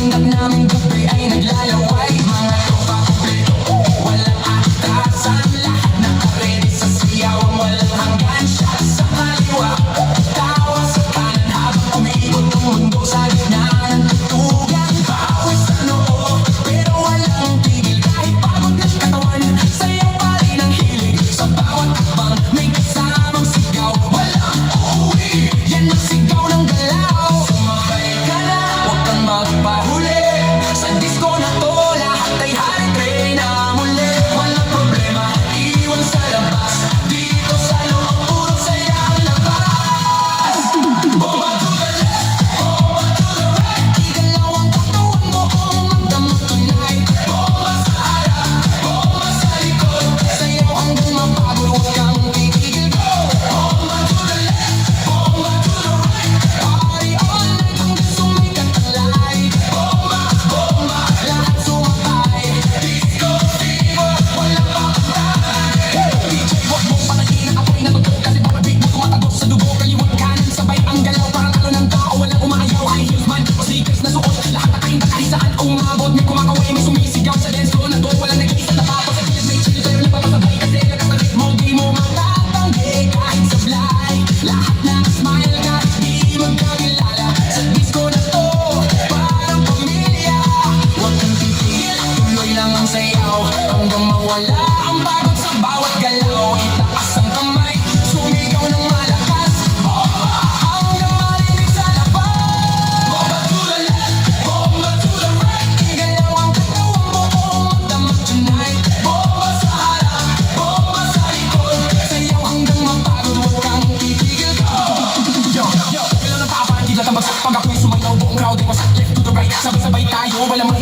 Tindak naming gabi ay naglalaway. Mga tropa kumpleto, walang atrasan. Lahat naka-ready sa siyawan, walang hanggan. Shot sa kaliwa, tawa sa kanan, habang umiikot ang mundo sa gitna ng tutugan. Bawis sa noo, pero walang tigil. Kahit pagod na katawan, sayaw pa rin ang hilig. Sa bawat akbang, may kasamang sigaw. Walang uuwi, yan ang sigaw ng galaw. Sumabay ka na, huwag kang magpahuli. Sa disco na to, lahat ay haritre na muli. Walang problema, iwan sa labas. Dito sa loob, puro saya ang labas. Bomba to the left, bomba to the right. Igalaw ang katawan mo kung magdamot tonight. Bomba sa harap, bomba sa likod. Sayaw hanggang mapagod, huwag kang titigil, go. Bomba to the left, bomba to the right. Party all night hanggang sumikat ang light. Bomba, bomba, lahat sumakay. Disco fever, walang pakatay. DJ, wag mong panayin, apoy na tugtog. Kasi bababig mo tumatagos sa dugo. Kaliwag kanan, sabay ang galaw. Parang talo ng tao, walang umayaw. High heels man, o sneakers na suot. Lahat nakahinda kahit saan umabot. May kumakaway, may sumisigaw sa dance floor na to. Walang nag-iisa na papo sa gilid, may chill pero nagpapasabay. Kasi lakas ng ritmo, di mo matatanggi. Kahit sablay, lahat nakasmile ka, di magkakilala. Sa disco na to, parang pamilya. Huwag kang titigil, tuloy lang ang sayaw. Hanggang mawala ang pagod sa bawat galaw. Itaas ang kamay, sumigaw ng malakas. Bomba, hanggang marinig sa labas. Bomba to the left, bomba to the right. Igalaw ang katawan mo kung magdamag tonight. Bomba sa harap, bomba sa likod. Sayaw hanggang mapagod, huwag kang titigil, go. Yo, kailan ang papahan, di latambagsak. Pag ako'y sumayaw, buong crowd ay wasak. Left to the right, sabay-sabay tayo, walang